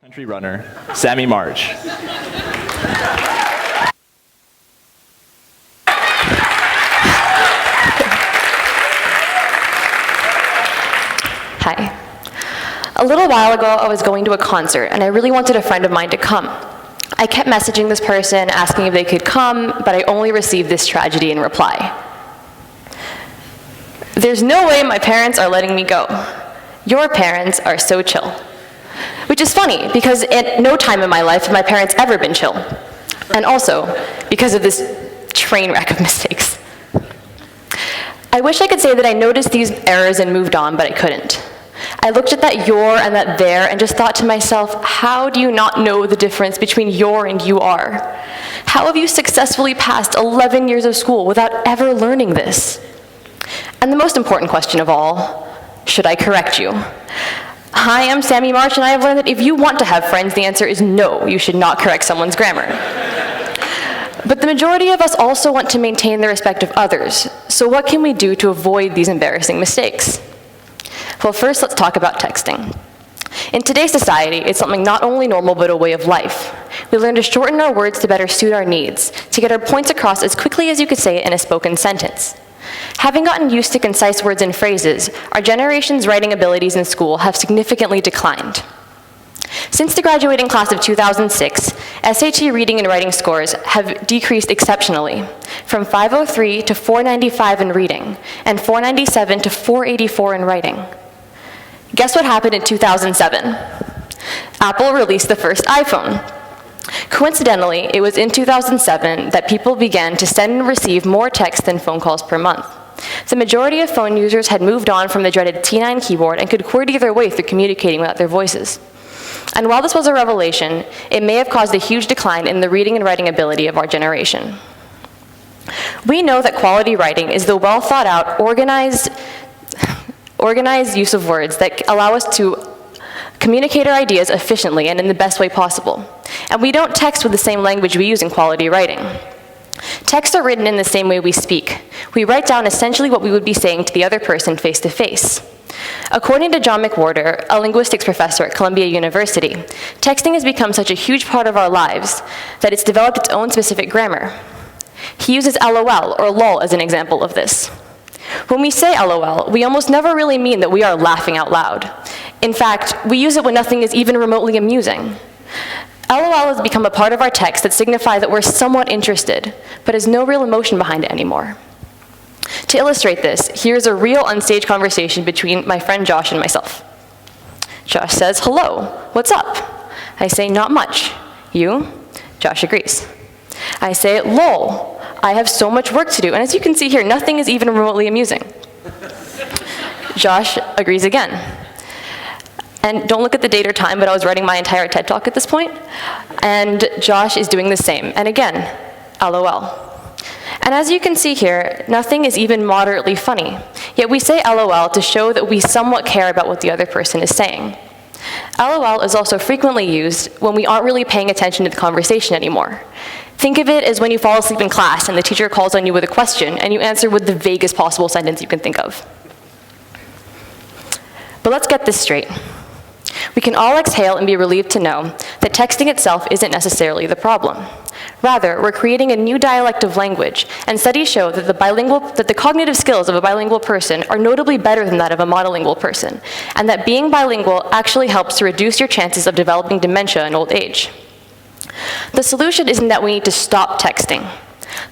Country runner, Sammie March. Hi. A little while ago, I was going to a concert, and I really wanted a friend of mine to come. I kept messaging this person, asking if they could come, but I only received this tragedy in reply. There's no way my parents are letting me go. Your parents are so chill. Which is funny, because at no time in my life have my parents ever been chill. And also, because of this train wreck of mistakes. I wish I could say that I noticed these errors and moved on, but I couldn't. I looked at that your and that there and just thought to myself, how do you not know the difference between your and you are? How have you successfully passed 11 years of school without ever learning this? And the most important question of all, should I correct you? Hi, I'm Sammie March, and I have learned that if you want to have friends, the answer is no, you should not correct someone's grammar. But the majority of us also want to maintain the respect of others, so what can we do to avoid these embarrassing mistakes? Well, first, let's talk about texting. In today's society, it's something not only normal, but a way of life. We learn to shorten our words to better suit our needs, to get our points across as quickly as you could say it in a spoken sentence. Having gotten used to concise words and phrases, our generation's writing abilities in school have significantly declined. Since the graduating class of 2006, SAT reading and writing scores have decreased exceptionally, from 503 to 495 in reading, and 497 to 484 in writing. Guess what happened in 2007? Apple released the first iPhone. Coincidentally, it was in 2007 that people began to send and receive more text than phone calls per month. The majority of phone users had moved on from the dreaded T9 keyboard and could QWERTY their way through communicating without their voices. And while this was a revelation, it may have caused a huge decline in the reading and writing ability of our generation. We know that quality writing is the well-thought-out, organized use of words that allow us to communicate our ideas efficiently and in the best way possible. And we don't text with the same language we use in quality writing. Texts are written in the same way we speak. We write down essentially what we would be saying to the other person face to face. According to John McWhorter, a linguistics professor at Columbia University, texting has become such a huge part of our lives that it's developed its own specific grammar. He uses LOL, or lol, as an example of this. When we say LOL, we almost never really mean that we are laughing out loud. In fact, we use it when nothing is even remotely amusing. LOL has become a part of our text that signifies that we're somewhat interested, but has no real emotion behind it anymore. To illustrate this, here's a real on-stage conversation between my friend Josh and myself. Josh says, "Hello, what's up?" I say, "Not much. You?" Josh agrees. I say, "Lol, I have so much work to do, and as you can see here, nothing is even remotely amusing." Josh agrees again. And don't look at the date or time, but I was writing my entire TED Talk at this point. And Josh is doing the same. And again, LOL. And as you can see here, nothing is even moderately funny. Yet we say LOL to show that we somewhat care about what the other person is saying. LOL is also frequently used when we aren't really paying attention to the conversation anymore. Think of it as when you fall asleep in class and the teacher calls on you with a question and you answer with the vaguest possible sentence you can think of. But let's get this straight. We can all exhale and be relieved to know that texting itself isn't necessarily the problem. Rather, we're creating a new dialect of language, and studies show that the cognitive skills of a bilingual person are notably better than that of a monolingual person, and that being bilingual actually helps to reduce your chances of developing dementia in old age. The solution isn't that we need to stop texting.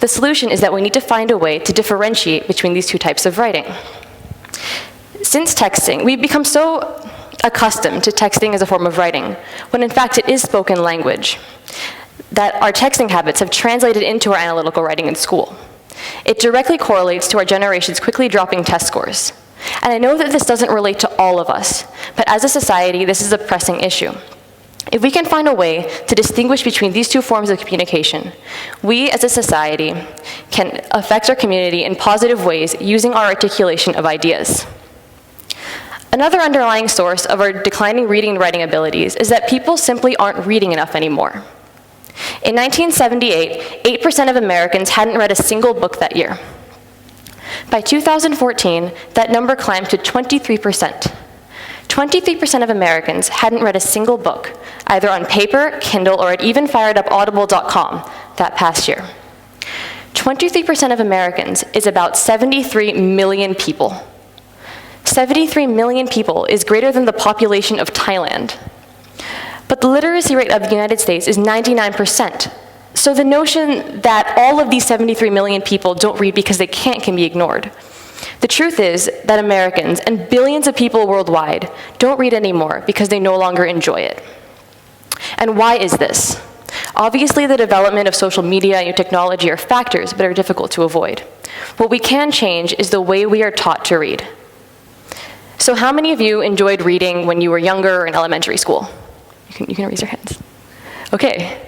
The solution is that we need to find a way to differentiate between these two types of writing. Since texting, we've become so accustomed to texting as a form of writing, when in fact it is spoken language, that our texting habits have translated into our analytical writing in school. It directly correlates to our generation's quickly dropping test scores. And I know that this doesn't relate to all of us, but as a society, this is a pressing issue. If we can find a way to distinguish between these two forms of communication, we as a society can affect our community in positive ways using our articulation of ideas. Another underlying source of our declining reading and writing abilities is that people simply aren't reading enough anymore. In 1978, 8% of Americans hadn't read a single book that year. By 2014, that number climbed to 23%. 23% of Americans hadn't read a single book, either on paper, Kindle, or had even fired up audible.com that past year. 23% of Americans is about 73 million people. 73 million people is greater than the population of Thailand. But the literacy rate of the United States is 99%. So the notion that all of these 73 million people don't read because they can't can be ignored. The truth is that Americans and billions of people worldwide don't read anymore because they no longer enjoy it. And why is this? Obviously, the development of social media and new technology are factors that are difficult to avoid. What we can change is the way we are taught to read. So how many of you enjoyed reading when you were younger or in elementary school? You can raise your hands. Okay,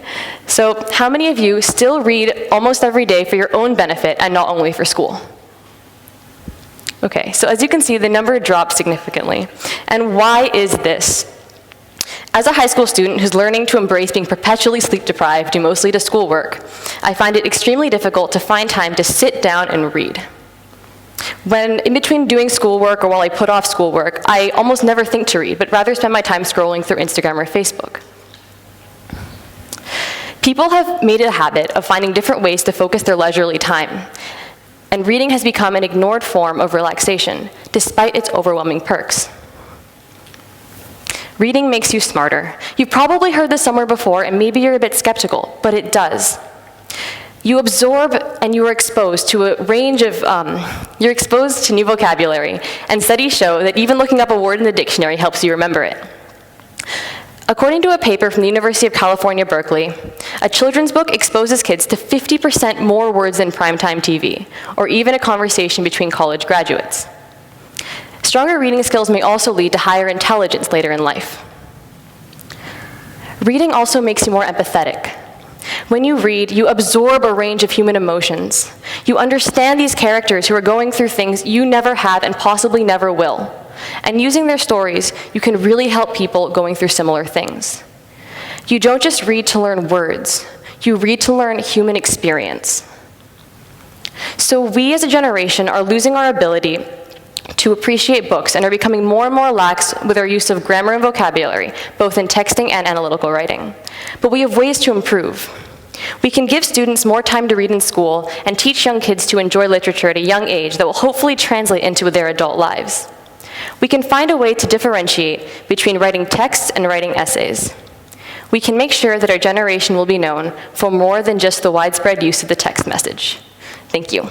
so how many of you still read almost every day for your own benefit and not only for school? Okay, so as you can see, the number dropped significantly. And why is this? As a high school student who's learning to embrace being perpetually sleep-deprived due mostly to schoolwork, I find it extremely difficult to find time to sit down and read. When in between doing schoolwork or while I put off schoolwork, I almost never think to read, but rather spend my time scrolling through Instagram or Facebook. People have made it a habit of finding different ways to focus their leisurely time, and reading has become an ignored form of relaxation, despite its overwhelming perks. Reading makes you smarter. You've probably heard this somewhere before, and maybe you're a bit skeptical, but it does. You absorb and you are exposed to a range of, you're exposed to new vocabulary, and studies show that even looking up a word in the dictionary helps you remember it. According to a paper from the University of California, Berkeley, a children's book exposes kids to 50% more words than primetime TV, or even a conversation between college graduates. Stronger reading skills may also lead to higher intelligence later in life. Reading also makes you more empathetic. When you read, you absorb a range of human emotions. You understand these characters who are going through things you never have and possibly never will. And using their stories, you can really help people going through similar things. You don't just read to learn words. You read to learn human experience. So we as a generation are losing our ability to appreciate books and are becoming more and more lax with our use of grammar and vocabulary, both in texting and analytical writing. But we have ways to improve. We can give students more time to read in school and teach young kids to enjoy literature at a young age that will hopefully translate into their adult lives. We can find a way to differentiate between writing texts and writing essays. We can make sure that our generation will be known for more than just the widespread use of the text message. Thank you.